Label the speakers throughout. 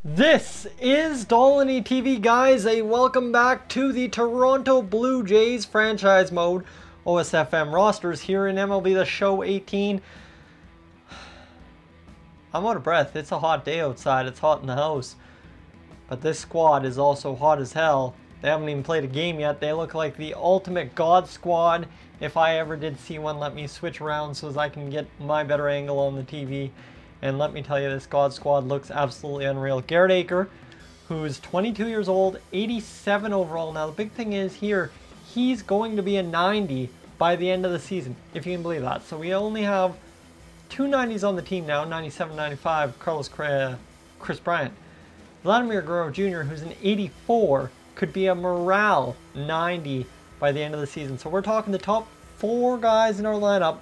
Speaker 1: This is Dolynny TV, guys. Welcome back to the Toronto Blue Jays Franchise Mode OSFM rosters here in MLB The Show 18. I'm out of breath. It's a hot day outside. It's hot in the house. But this squad is also hot as hell. They haven't even played a game yet. They look like the ultimate God squad. If I ever did see one, let me switch around so as I can get my better angle on the TV. And let me tell you, this God squad looks absolutely unreal. Garrett Acker, who's 22 years old, 87 overall. Now, the big thing is here, he's going to be a 90 by the end of the season, if you can believe that. So we only have two 90s on the team now, 97, 95, Correa, Kris Bryant. Vladimir Guerrero Jr., who's an 84, could be a morale 90 by the end of the season. So we're talking the top four guys in our lineup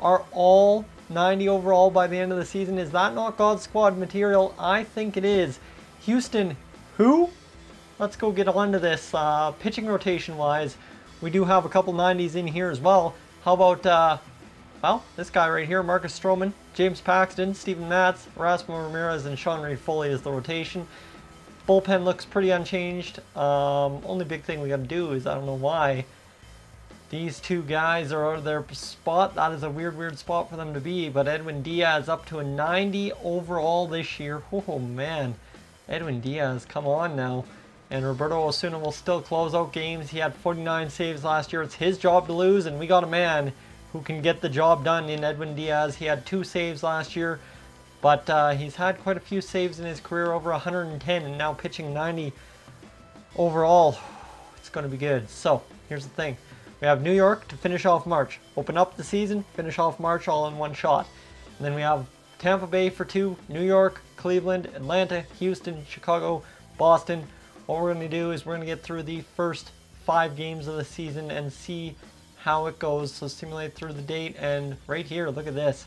Speaker 1: are all 90 overall by the end of the season. Is that not God squad material? I think it is. Houston, who? Let's go get on to this. Pitching rotation wise, we do have a couple 90s in here as well. How about, well, this guy right here, Marcus Stroman, James Paxton, Steven Matz, Erasmo Ramirez, and Sean Reid-Foley is the rotation. Bullpen looks pretty unchanged. Only big thing we got to do is, I don't know why, these two guys are out of their spot. That is a weird spot for them to be. But Edwin Diaz up to a 90 overall this year. Oh, man. Edwin Diaz, come on now. And Roberto Osuna will still close out games. He had 49 saves last year. It's his job to lose, and we got a man who can get the job done in Edwin Diaz. He had 2 saves last year, but he's had quite a few saves in his career, over 110, and now pitching 90 overall. It's going to be good. So, here's the thing. We have New York to finish off March. Open up the season, finish off March all in one shot. And then we have Tampa Bay for 2, New York, Cleveland, Atlanta, Houston, Chicago, Boston. What we're going to do is we're going to get through the first 5 games of the season and see how it goes. So simulate through the date, and right here, look at this.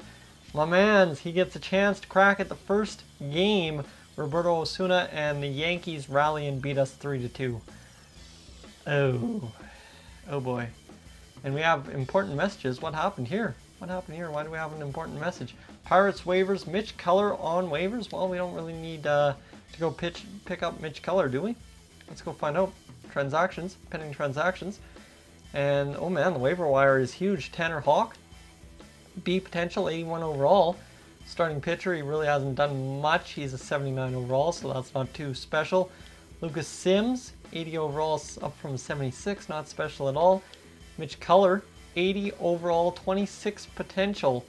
Speaker 1: My man's, he gets a chance to crack at the first game. Roberto Osuna and the Yankees rally and beat us 3-2. Oh boy. And we have important messages. What happened here? What happened here? Why do we have an important message? Pirates waivers. Mitch Keller on waivers. Well, we don't really need to go pick up Mitch Keller, do we? Let's go find out. Transactions. Pending transactions. And, oh man, the waiver wire is huge. Tanner Houck B potential, 81 overall. Starting pitcher, he really hasn't done much. He's a 79 overall, so that's not too special. Lucas Sims, 80 overall, up from 76, not special at all. Mitch Keller, 80 overall, 26 potential,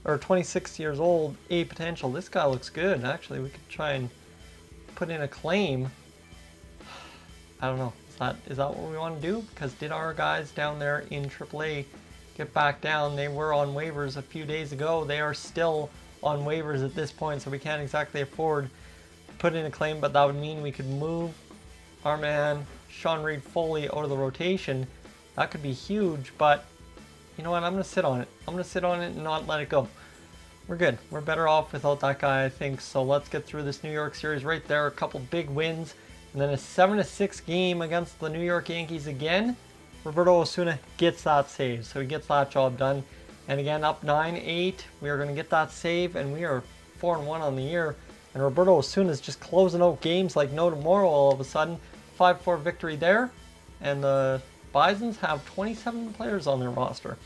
Speaker 1: or 26 years old, A potential. This guy looks good. Actually, we could try and put in a claim. I don't know. Is that what we want to do? Because did our guys down there in AAA get back down? They were on waivers a few days ago. They are still on waivers at this point, so we can't exactly afford to put in a claim, but that would mean we could move our man Sean Reid-Foley out of the rotation. That could be huge, but you know what? I'm going to sit on it. I'm going to sit on it and not let it go. We're good. We're better off without that guy, I think. So let's get through this New York series right there. A couple big wins, and then a 7-6 game against the New York Yankees again. Roberto Osuna gets that save, so he gets that job done. And again, up 9-8. We are going to get that save, and we are 4-1 on the year. And Roberto Osuna is just closing out games like no tomorrow all of a sudden. 5-4 victory there. And the Bisons have 27 players on their roster.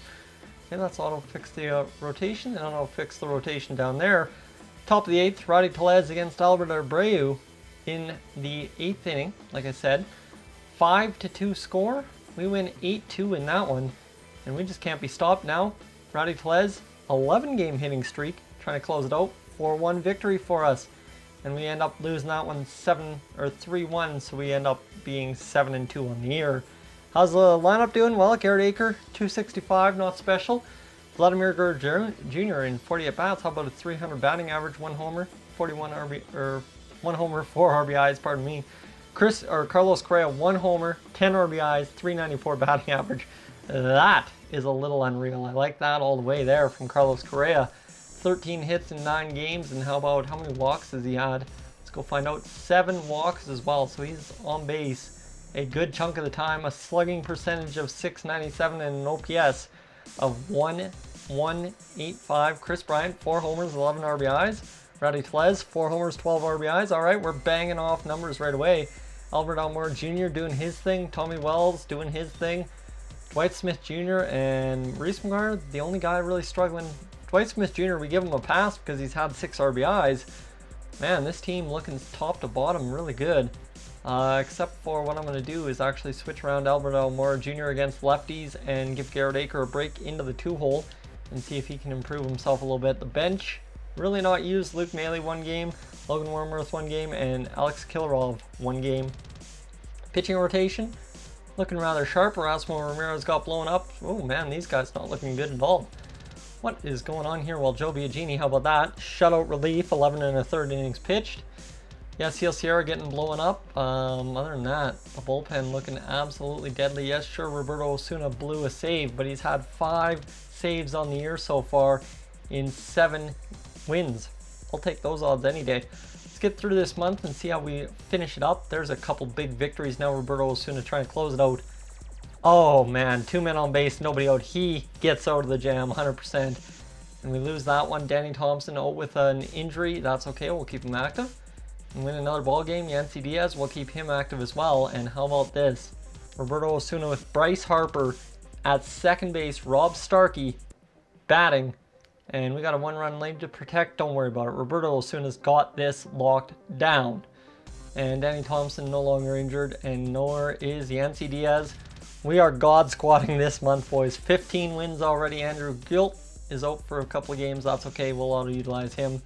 Speaker 1: Okay, that's auto-fix the rotation. And auto-fix the rotation down there. Top of the 8th, Rowdy Tellez against Albert Abreu in the 8th inning. Like I said, 5-2 score. We win 8-2 in that one. And we just can't be stopped now. Rowdy Tellez, 11-game hitting streak. Trying to close it out. 4-1 victory for us. And we end up losing that one 3-1, so we end up being 7-2 on the year. How's the lineup doing? Well, Garrett Acker, 265, not special. Vladimir Guerrero Jr. in 40 at-bats. How about a 300 batting average, 1 homer, 1 homer, 4 RBIs, pardon me. Carlos Correa, 1 homer, 10 RBIs, 394 batting average. That is a little unreal. I like that all the way there from Carlos Correa. 13 hits in 9 games, and how about how many walks has he had? Let's go find out. 7 walks as well, so he's on base a good chunk of the time. A slugging percentage of .697 and an OPS of 1.185. Kris Bryant, 4 homers, 11 RBIs. Rowdy Tellez, 4 homers, 12 RBIs. All right, we're banging off numbers right away. Albert Almora Jr. doing his thing. Tommy Wells doing his thing. Dwight Smith Jr. and Reese McGuire, the only guy really struggling. Dwight Smith Jr., we give him a pass because he's had 6 RBIs. Man, this team looking top to bottom really good. Except for what I'm going to do is actually switch around Albert Almora Jr. against lefties and give Garrett Acker a break into the 2-hole and see if he can improve himself a little bit. The bench, really not used. Luke Maley 1 game, Logan Wormworth 1 game, and Alex Killerov 1 game. Pitching rotation, looking rather sharp. Erasmo Ramirez got blown up. Oh man, these guys not looking good at all. What is going on here? Well, Joe Biagini, how about that? Shutout relief, 11 1/3 innings pitched. Yasiel Sierra getting blown up. Other than that, the bullpen looking absolutely deadly. Yes, sure, Roberto Osuna blew a save, but he's had 5 saves on the year so far in 7 wins. I'll take those odds any day. Let's get through this month and see how we finish it up. There's a couple big victories now. Roberto Osuna trying to close it out. Oh man, 2 men on base, nobody out. He gets out of the jam 100%. And we lose that one. Danny Thompson out with an injury. That's okay, we'll keep him active. And win another ball game. Yancy Diaz, we'll keep him active as well. And how about this? Roberto Osuna with Bryce Harper at second base. Rob Starkey batting. And we got a 1-run lead to protect. Don't worry about it. Roberto Osuna's got this locked down. And Danny Thompson no longer injured. And nor is Yancy Diaz. We are God squatting this month, boys. 15 wins already. Andrew Gilt is out for a couple of games. That's okay. We'll auto-utilize him.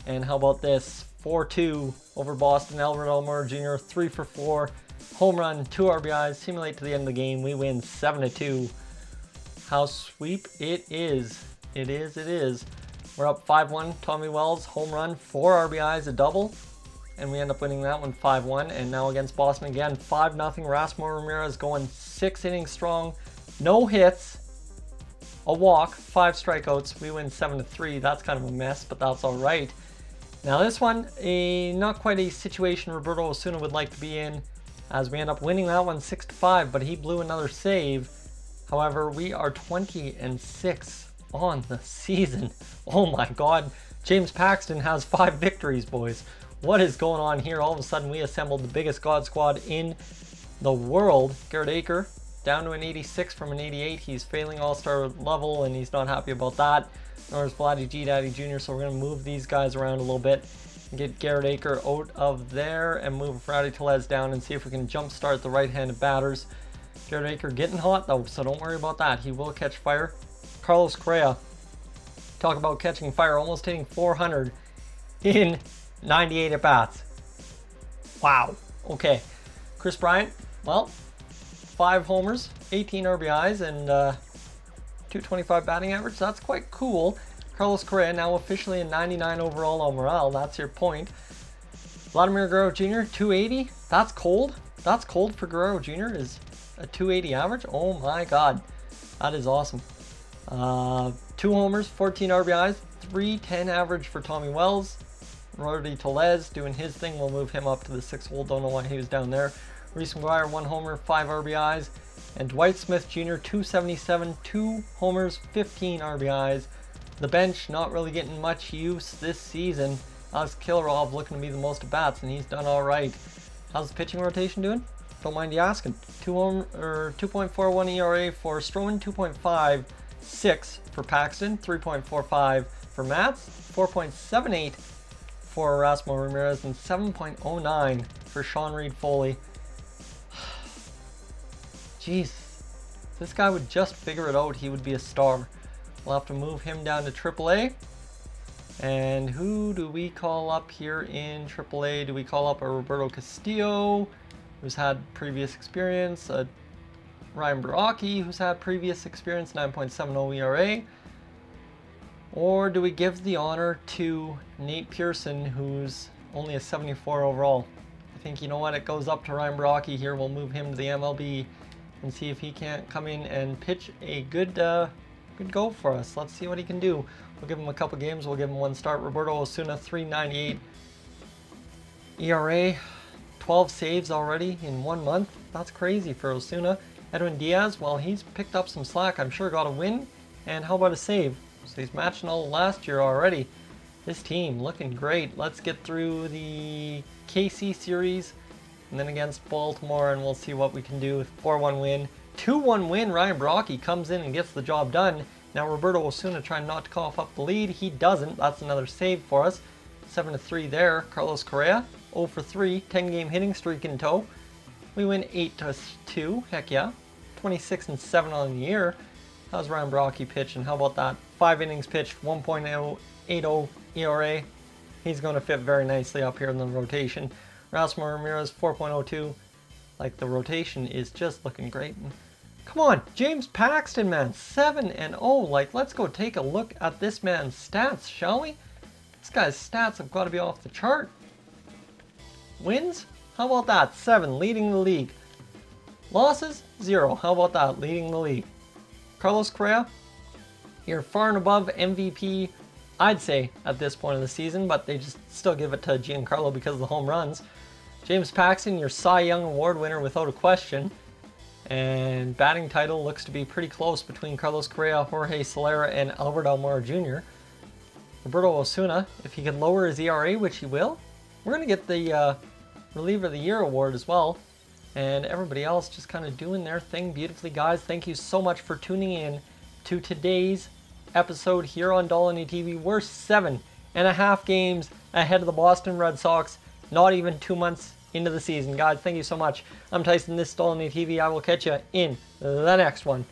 Speaker 1: And how about this? 4-2 over Boston. Albert Almora Jr. 3 for 4. Home run, 2 RBIs. Simulate to the end of the game. We win 7-2. House sweep it is. It is. We're up 5-1. Tommy Wells, home run, 4 RBIs, a double. And we end up winning that one 5-1. And now against Boston again, 5-0. Erasmo Ramirez going 6 innings strong. No hits. A walk, 5 strikeouts. We win 7-3. That's kind of a mess, but that's all right. Now this one, not quite a situation Roberto Osuna would like to be in, as we end up winning that one 6-5, but he blew another save. However, we are 20-6 on the season. Oh my God. James Paxton has 5 victories, boys. What is going on here? All of a sudden, we assembled the biggest God squad in the world. Garrett Acker down to an 86 from an 88. He's failing all-star level, and he's not happy about that. Nor is Vladimir Guerrero Jr. So we're going to move these guys around a little bit and get Garrett Acker out of there and move Rowdy Tellez down and see if we can jumpstart the right-handed batters. Garrett Acker getting hot though, so don't worry about that. He will catch fire. Carlos Correa, talk about catching fire, almost hitting 400 in 98 at-bats. Wow. Okay. Kris Bryant, well, 5 homers, 18 RBIs, and 225 batting average. That's quite cool. Carlos Correa now officially a 99 overall on morale. That's your point. Vladimir Guerrero Jr. 280. That's cold. That's cold for Guerrero Jr. is a 280 average. Oh my God. That is awesome. 2 homers, 14 RBIs, 310 average for Tommy Wells. Rowdy Tellez doing his thing. We'll move him up to the 6th hole. Don't know why he was down there. Reese McGuire, 1 homer, 5 RBIs. And Dwight Smith Jr. 277, 2 homers, 15 RBIs. The bench not really getting much use this season. Alex Killerov looking to be the most at bats, and he's done all right. How's the pitching rotation doing? Don't mind you asking. 2.41 ERA for Stroman, 2.56 for Paxton, 3.45 for Matz, 4.78 for Erasmo Ramirez, and 7.09 for Sean Reed Foley. Jeez, if this guy would just figure it out, he would be a star. We'll have to move him down to AAA. And who do we call up here in AAA? Do we call up a Roberto Castillo, who's had previous experience? Ryan Borucki, who's had previous experience, 9.70 ERA? Or do we give the honor to Nate Pearson, who's only a 74 overall? I think, you know what, it goes up to Ryan Borucki here. We'll move him to the MLB and see if he can't come in and pitch a good go for us. Let's see what he can do. We'll give him a couple games. We'll give him 1 start. Roberto Osuna, 3.98 ERA, 12 saves already in 1 month. That's crazy for Osuna. Edwin Diaz, well, he's picked up some slack. I'm sure got a win. And how about a save? So he's matching all last year already. This team looking great. Let's get through the KC series and then against Baltimore, and we'll see what we can do. 4-1 win. 2-1 win. Ryan Borucki comes in and gets the job done. Now Roberto Osuna trying not to cough up the lead. He doesn't. That's another save for us. 7-3 there. Carlos Correa 0 for 3. 10-game hitting streak in tow. We win 8-2. Heck yeah. 26-7 on the year. How's Ryan Borucki pitching? How about that? 5 innings pitched. 1.80 ERA. He's going to fit very nicely up here in the rotation. Rasmus Ramirez 4.02. Like, the rotation is just looking great. Come on, James Paxton, man, 7-0. Like, let's go take a look at this man's stats, shall we? This guy's stats have got to be off the chart. Wins? How about that? 7, leading the league. Losses? 0. How about that? Leading the league. Carlos Correa, you're far and above MVP, I'd say, at this point of the season, but they just still give it to Giancarlo because of the home runs. James Paxton, your Cy Young Award winner without a question. And batting title looks to be pretty close between Carlos Correa, Jorge Soler, and Albert Almora Jr. Roberto Osuna, if he can lower his ERA, which he will, we're going to get the Reliever of the Year award as well. And everybody else just kind of doing their thing beautifully, guys. Thank you so much for tuning in to today's episode here on Dolynny TV. We're 7.5 games ahead of the Boston Red Sox, not even 2 months into the season. Guys, thank you so much. I'm Tyson, this is Dolynny TV. I will catch you in the next one.